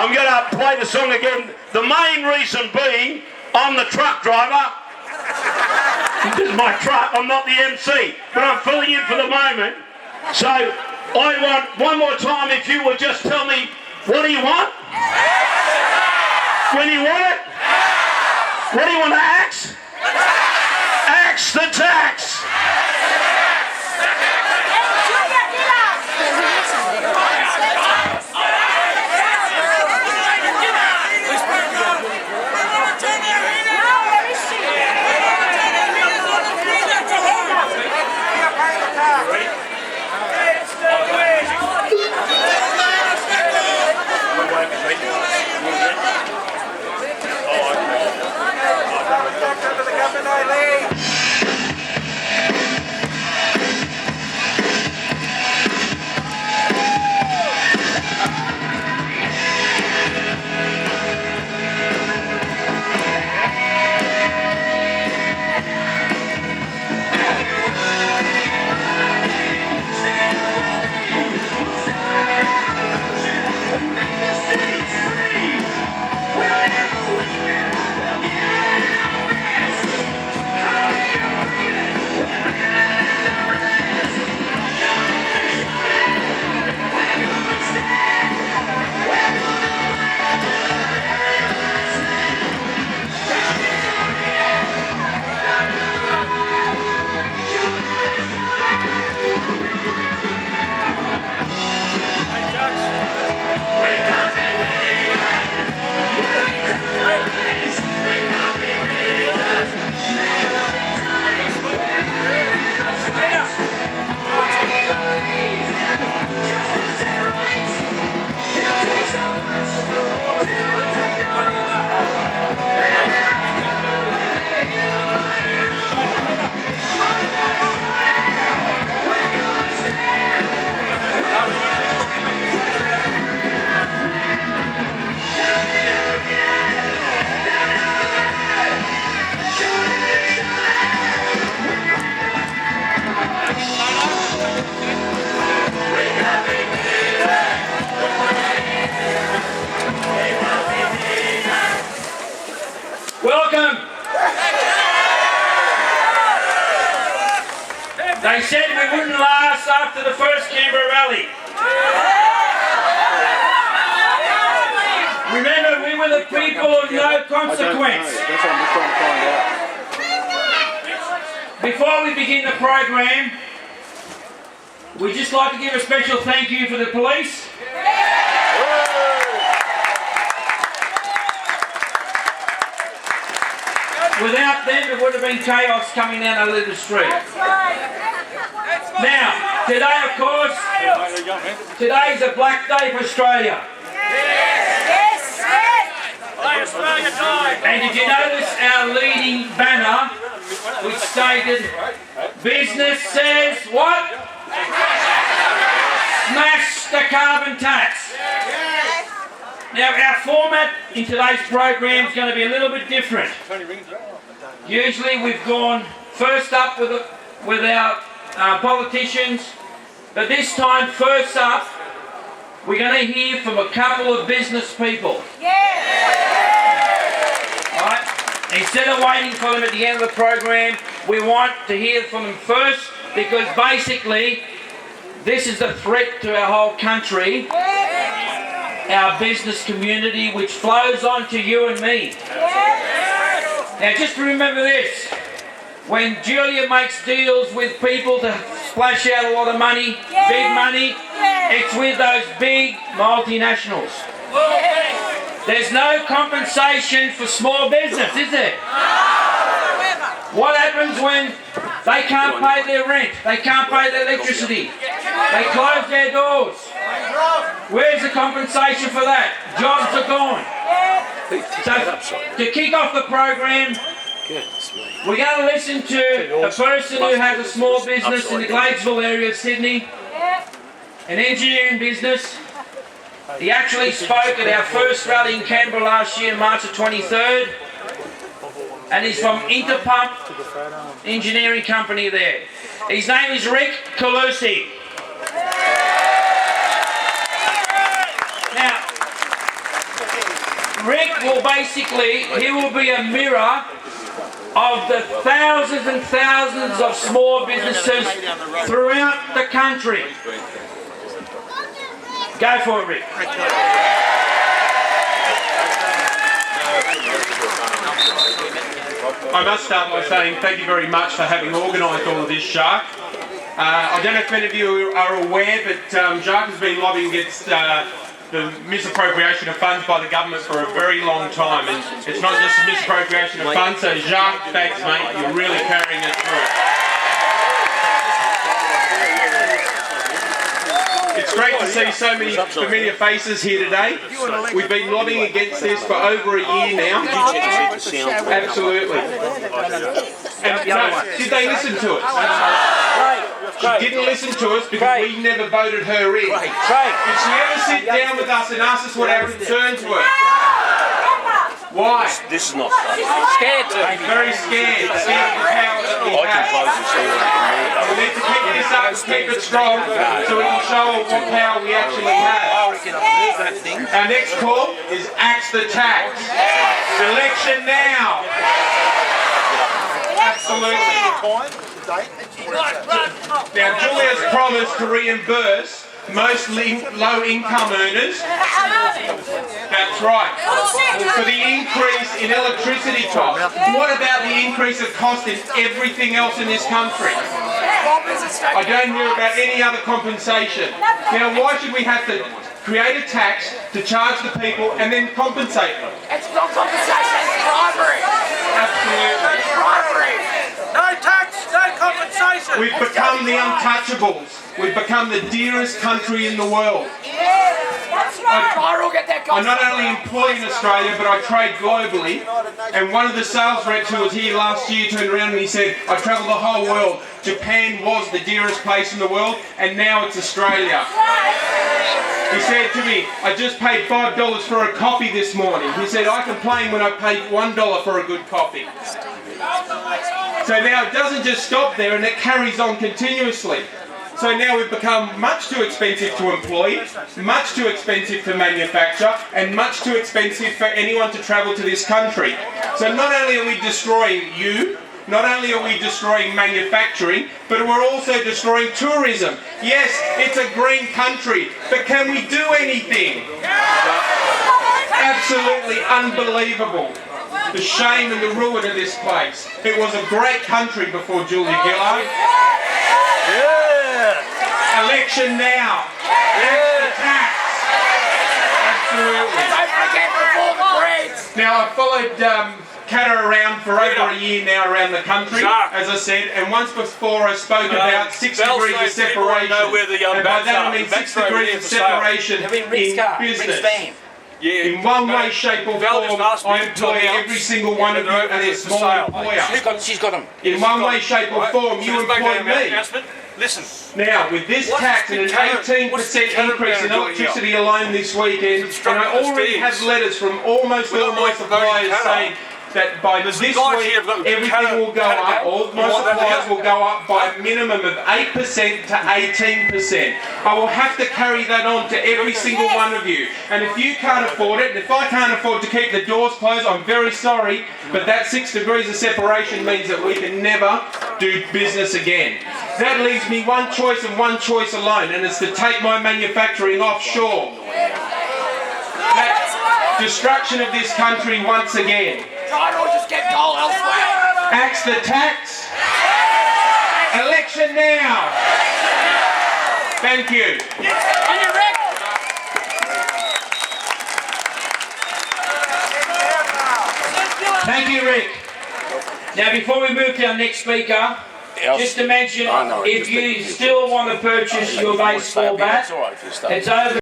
I'm going to play the song again. The main reason being, I'm the truck driver. This is my truck, I'm not the MC, but I'm filling in for the moment. So I want one more time, if you would just tell me, what do you want? When you want it? What do you want to axe? Axe the tax! Welcome. They said we wouldn't last after the first Canberra rally. Remember, we were the people of no consequence. That's what I'm just trying to find out. Before we begin the program, we'd just like to give a special thank you for the police. Without them, it would have been chaos coming down over the street. Now, today, of course, today's a black day for Australia. And did you notice our leading banner, which stated, business says what? Smash the carbon tax. Now, our format in today's program is going to be a little bit different. Usually we've gone first up with our politicians, but this time first up we're going to hear from a couple of business people. Right? Instead of waiting for them at the end of the program, we want to hear from them first, because basically this is a threat to our whole country, our business community, which flows on to you and me. Now just remember this, when Julia makes deals with people to splash out a lot of money, big money, it's with those big multinationals. There's no compensation for small business, is there? What happens when they can't pay their rent, they can't pay their electricity, they close their doors? Where's the compensation for that? Jobs are gone. So, to kick off the program, we're going to listen to a person who has a small business in the Gladesville area of Sydney, an engineering business. He actually spoke at our first rally in Canberra last year, March the 23rd, and he's from Interpump Engineering Company there. His name is Rick Colusi. basically, he will be a mirror of the thousands and thousands of small businesses throughout the country. Go for it, Rick. I must start by saying thank you very much for having organised all of this, Jacques. I don't know if many of you are aware, but Jacques has been lobbying against the misappropriation of funds by the government for a very long time, and it's not just a misappropriation of funds, so Jacques, thanks mate, you're really carrying it through. It's great to see so many familiar faces here today. We've been lobbying against this for over a year now. Absolutely. And did they listen to us? She didn't listen to us because we never voted her in. Did she ever sit down with us and ask us what our concerns were? Why? This is not scared to. Very scared. Scared of the power that we have. We need to keep this up and keep it strong so we can show what power we actually have. Our next call is Axe the Tax. Election now. Absolutely. Now Julia's promised to reimburse most low-income earners. That's right. For the increase in electricity costs. What about the increase of cost in everything else in this country? I don't hear about any other compensation. Now, why should we have to create a tax to charge the people and then compensate them? It's not compensation, it's bribery. Absolutely. It's bribery. No tax, no compensation. We've become the untouchables. We've become the dearest country in the world. That's right. I not only employ in Australia, but I trade globally. And one of the sales reps who was here last year turned around and he said, I travel the whole world. Japan was the dearest place in the world, and now it's Australia. He said to me, I just paid $5 for a coffee this morning. He said, I complain when I pay $1 for a good coffee. So now it doesn't just stop there, and it carries on continuously. So now we've become much too expensive to employ, much too expensive to manufacture, and much too expensive for anyone to travel to this country. So not only are we destroying you, not only are we destroying manufacturing, but we're also destroying tourism. Yes, it's a green country, but can we do anything? Absolutely unbelievable. The shame and the ruin of this place. It was a great country before Julia Gillard. Election now. Tax. Absolutely. Don't forget before the Greens. Now I've followed Katter around for over a year now around the country, as I said, and once before I spoke about 6 degrees of separation. And by that I mean 6 degrees of separation in business. In one way, shape or form, I employ every single one of you as a small employer. She's got them. In one way, shape or form, you employ me. Listen. Now, with this tax and an 18% increase in electricity alone this weekend, and I already have letters from almost all my suppliers saying that by this week everything will go up, all my supplies will go up by a minimum of 8% to 18%. I will have to carry that on to every single one of you. And if you can't afford it, and if I can't afford to keep the doors closed, I'm very sorry, but that 6 degrees of separation means that we can never do business again. That leaves me one choice and one choice alone, and it's to take my manufacturing offshore. That destruction of this country once again. Try to just get coal elsewhere. Axe the tax. Election now. Thank you. On your Rick. Thank you, Rick. Now, before we move to our next speaker, just to mention, if you still want to purchase your baseball bat, it's over.